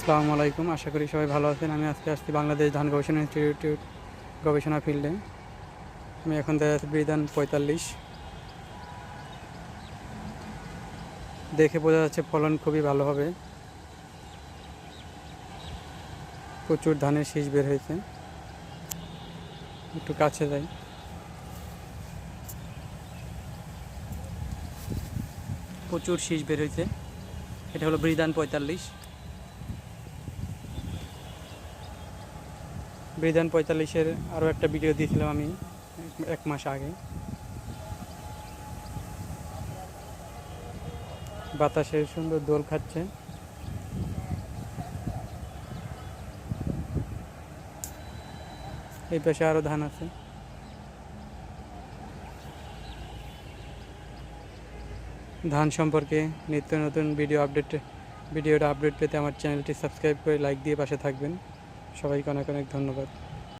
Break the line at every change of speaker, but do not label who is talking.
আসসালামু আলাইকুম। আশা করি সবাই ভালো আছেন। আমি আজকে আসছি বাংলাদেশ ধান গবেষণা ইনস্টিটিউট গবেষণা ফিল্ডে। আমি এখন দেখা যাচ্ছে বিধান 45। দেখে বোঝা যাচ্ছে ফলন খুবই ভালো হবে। প্রচুর ধানের শীষ বের হয়েছে। একটু কাছে যাই। প্রচুর শীষ বের হয়েছে। এটা হলো বিধান 45। বিধান 45-এর আরও একটা ভিডিও দিয়েছিলাম আমি এক মাস আগে। বাতাসে সুন্দর দোল খাচ্ছে। এই পাশে আরও ধান আছে। ধান সম্পর্কে নিত্য নতুন ভিডিওটা আপডেট পেতে আমার চ্যানেলটি সাবস্ক্রাইব করে লাইক দিয়ে পাশে থাকবেন। সবাইকে অনেক অনেক ধন্যবাদ।